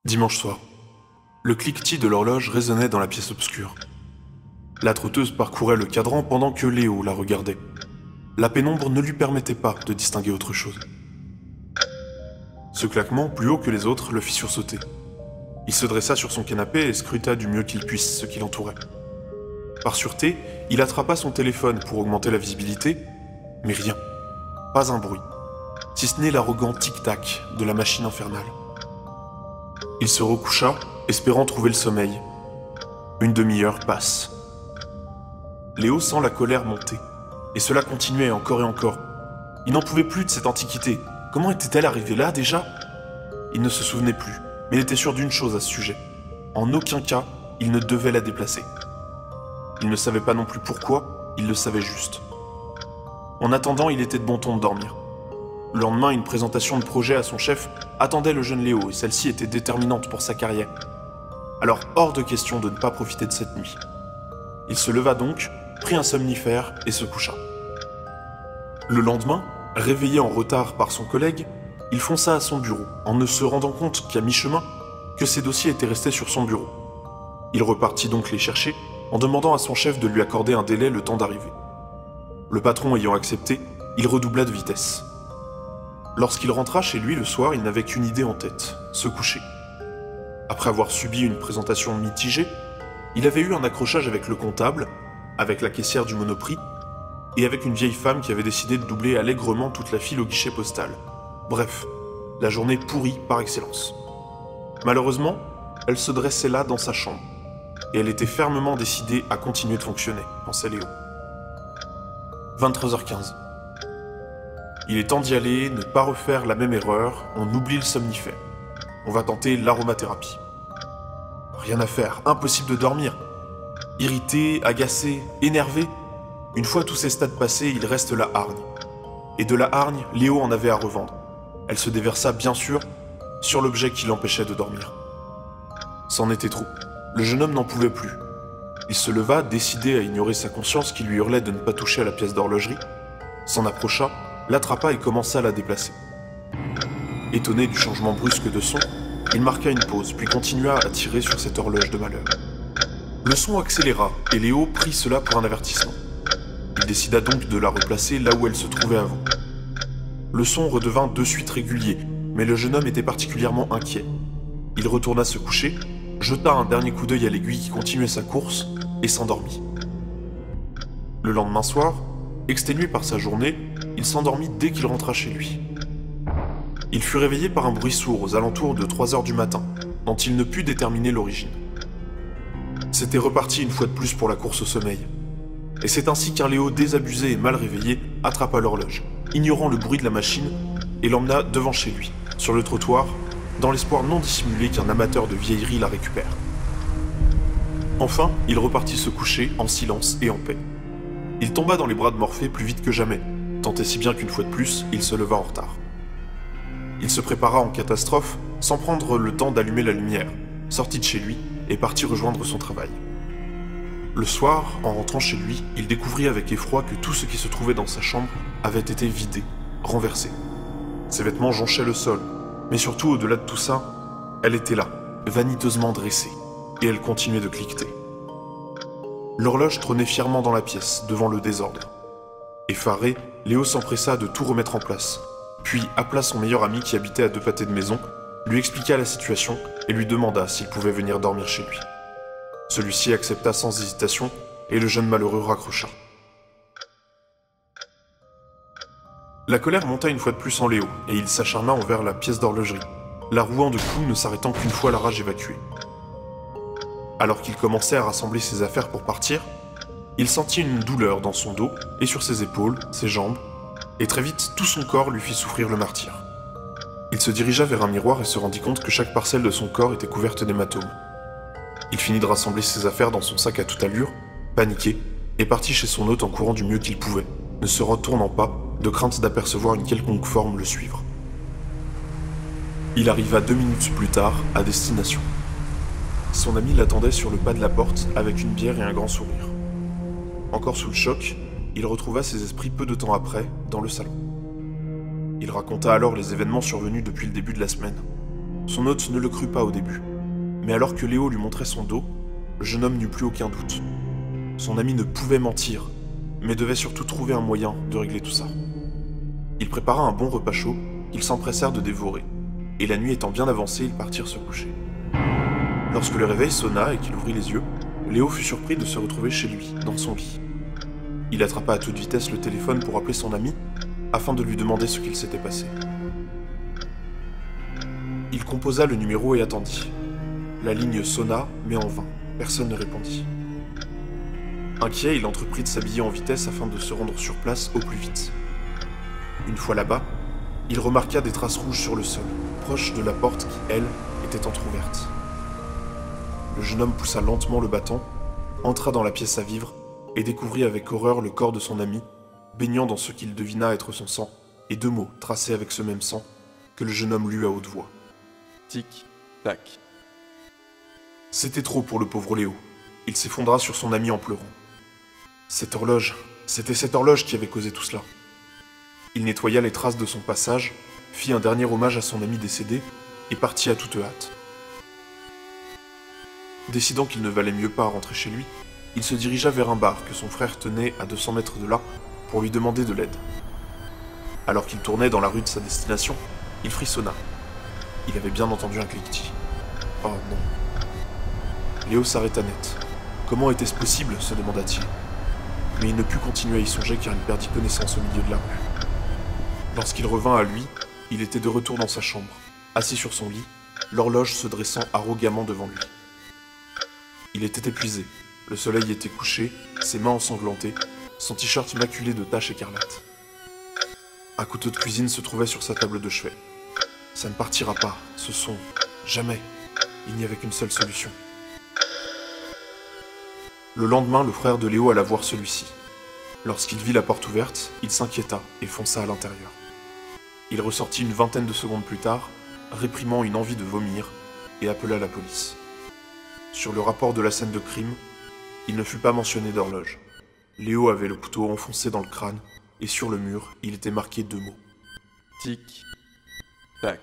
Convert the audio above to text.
Dimanche soir. Le cliquetis de l'horloge résonnait dans la pièce obscure. La trotteuse parcourait le cadran pendant que Léo la regardait. La pénombre ne lui permettait pas de distinguer autre chose. Ce claquement, plus haut que les autres, le fit sursauter. Il se dressa sur son canapé et scruta du mieux qu'il puisse ce qui l'entourait. Par sûreté, il attrapa son téléphone pour augmenter la visibilité, mais rien. Pas un bruit, si ce n'est l'arrogant tic-tac de la machine infernale. Il se recoucha, espérant trouver le sommeil. Une demi-heure passe. Léo sent la colère monter, et cela continuait encore et encore. Il n'en pouvait plus de cette antiquité. Comment était-elle arrivée là déjà? Il ne se souvenait plus, mais il était sûr d'une chose à ce sujet. En aucun cas, il ne devait la déplacer. Il ne savait pas non plus pourquoi, il le savait juste. En attendant, il était de bon ton de dormir. Le lendemain, une présentation de projet à son chef attendait le jeune Léo, et celle-ci était déterminante pour sa carrière. Alors, hors de question de ne pas profiter de cette nuit. Il se leva donc, prit un somnifère et se coucha. Le lendemain, réveillé en retard par son collègue, il fonça à son bureau, en ne se rendant compte qu'à mi-chemin, que ses dossiers étaient restés sur son bureau. Il repartit donc les chercher, en demandant à son chef de lui accorder un délai le temps d'arriver. Le patron ayant accepté, il redoubla de vitesse. Lorsqu'il rentra chez lui le soir, il n'avait qu'une idée en tête, se coucher. Après avoir subi une présentation mitigée, il avait eu un accrochage avec le comptable, avec la caissière du Monoprix, et avec une vieille femme qui avait décidé de doubler allègrement toute la file au guichet postal. Bref, la journée pourrie par excellence. Malheureusement, elle se dressait là dans sa chambre, et elle était fermement décidée à continuer de fonctionner, pensait Léo. 23h15. Il est temps d'y aller, ne pas refaire la même erreur, on oublie le somnifère. On va tenter l'aromathérapie. Rien à faire, impossible de dormir. Irrité, agacé, énervé, une fois tous ces stades passés, il reste la hargne. Et de la hargne, Léo en avait à revendre. Elle se déversa bien sûr sur l'objet qui l'empêchait de dormir. C'en était trop. Le jeune homme n'en pouvait plus. Il se leva, décidé à ignorer sa conscience qui lui hurlait de ne pas toucher à la pièce d'horlogerie, s'en approcha, l'attrapa et commença à la déplacer. Étonné du changement brusque de son, il marqua une pause, puis continua à tirer sur cette horloge de malheur. Le son accéléra, et Léo prit cela pour un avertissement. Il décida donc de la replacer là où elle se trouvait avant. Le son redevint de suite régulier, mais le jeune homme était particulièrement inquiet. Il retourna se coucher, jeta un dernier coup d'œil à l'aiguille qui continuait sa course, et s'endormit. Le lendemain soir, exténué par sa journée, il s'endormit dès qu'il rentra chez lui. Il fut réveillé par un bruit sourd aux alentours de 3h du matin, dont il ne put déterminer l'origine. C'était reparti une fois de plus pour la course au sommeil. Et c'est ainsi qu'un Léo désabusé et mal réveillé attrapa l'horloge, ignorant le bruit de la machine, et l'emmena devant chez lui, sur le trottoir, dans l'espoir non dissimulé qu'un amateur de vieillerie la récupère. Enfin, il repartit se coucher, en silence et en paix. Il tomba dans les bras de Morphée plus vite que jamais, tant et si bien qu'une fois de plus, il se leva en retard. Il se prépara en catastrophe, sans prendre le temps d'allumer la lumière, sortit de chez lui et partit rejoindre son travail. Le soir, en rentrant chez lui, il découvrit avec effroi que tout ce qui se trouvait dans sa chambre avait été vidé, renversé. Ses vêtements jonchaient le sol, mais surtout au-delà de tout ça, elle était là, vaniteusement dressée, et elle continuait de cliqueter. L'horloge trônait fièrement dans la pièce, devant le désordre. Effaré, Léo s'empressa de tout remettre en place, puis appela son meilleur ami qui habitait à 2 pâtés de maison, lui expliqua la situation et lui demanda s'il pouvait venir dormir chez lui. Celui-ci accepta sans hésitation, et le jeune malheureux raccrocha. La colère monta une fois de plus en Léo, et il s'acharna envers la pièce d'horlogerie, la rouant de coups ne s'arrêtant qu'une fois la rage évacuée. Alors qu'il commençait à rassembler ses affaires pour partir, il sentit une douleur dans son dos et sur ses épaules, ses jambes, et très vite tout son corps lui fit souffrir le martyre. Il se dirigea vers un miroir et se rendit compte que chaque parcelle de son corps était couverte d'hématomes. Il finit de rassembler ses affaires dans son sac à toute allure, paniqué, et partit chez son hôte en courant du mieux qu'il pouvait, ne se retournant pas, de crainte d'apercevoir une quelconque forme le suivre. Il arriva 2 minutes plus tard à destination. Son ami l'attendait sur le pas de la porte avec une bière et un grand sourire. Encore sous le choc, il retrouva ses esprits peu de temps après, dans le salon. Il raconta alors les événements survenus depuis le début de la semaine. Son hôte ne le crut pas au début. Mais alors que Léo lui montrait son dos, le jeune homme n'eut plus aucun doute. Son ami ne pouvait mentir, mais devait surtout trouver un moyen de régler tout ça. Il prépara un bon repas chaud qu'ils s'empressèrent de dévorer, et la nuit étant bien avancée, ils partirent se coucher. Lorsque le réveil sonna et qu'il ouvrit les yeux, Léo fut surpris de se retrouver chez lui, dans son lit. Il attrapa à toute vitesse le téléphone pour appeler son ami, afin de lui demander ce qu'il s'était passé. Il composa le numéro et attendit. La ligne sonna, mais en vain. Personne ne répondit. Inquiet, il entreprit de s'habiller en vitesse afin de se rendre sur place au plus vite. Une fois là-bas, il remarqua des traces rouges sur le sol, proches de la porte qui, elle, était entr'ouverte. Le jeune homme poussa lentement le bâton, entra dans la pièce à vivre et découvrit avec horreur le corps de son ami, baignant dans ce qu'il devina être son sang, et 2 mots tracés avec ce même sang que le jeune homme lut à haute voix. Tic, tac. C'était trop pour le pauvre Léo. Il s'effondra sur son ami en pleurant. C'était cette horloge qui avait causé tout cela. Il nettoya les traces de son passage, fit un dernier hommage à son ami décédé et partit à toute hâte. Décidant qu'il ne valait mieux pas rentrer chez lui, il se dirigea vers un bar que son frère tenait à 200 mètres de là pour lui demander de l'aide. Alors qu'il tournait dans la rue de sa destination, il frissonna. Il avait bien entendu un cliquetis. Oh non. Léo s'arrêta net. Comment était-ce possible, se demanda-t-il. Mais il ne put continuer à y songer car il perdit connaissance au milieu de la rue. Lorsqu'il revint à lui, il était de retour dans sa chambre, assis sur son lit, l'horloge se dressant arrogamment devant lui. Il était épuisé, le soleil était couché, ses mains ensanglantées, son t-shirt maculé de taches écarlates. Un couteau de cuisine se trouvait sur sa table de chevet. Ça ne partira pas, ce son, jamais. Il n'y avait qu'une seule solution. Le lendemain, le frère de Léo alla voir celui-ci. Lorsqu'il vit la porte ouverte, il s'inquiéta et fonça à l'intérieur. Il ressortit une vingtaine de secondes plus tard, réprimant une envie de vomir, et appela la police. Sur le rapport de la scène de crime, il ne fut pas mentionné d'horloge. Léo avait le couteau enfoncé dans le crâne, et sur le mur, il était marqué 2 mots. Tic, tac.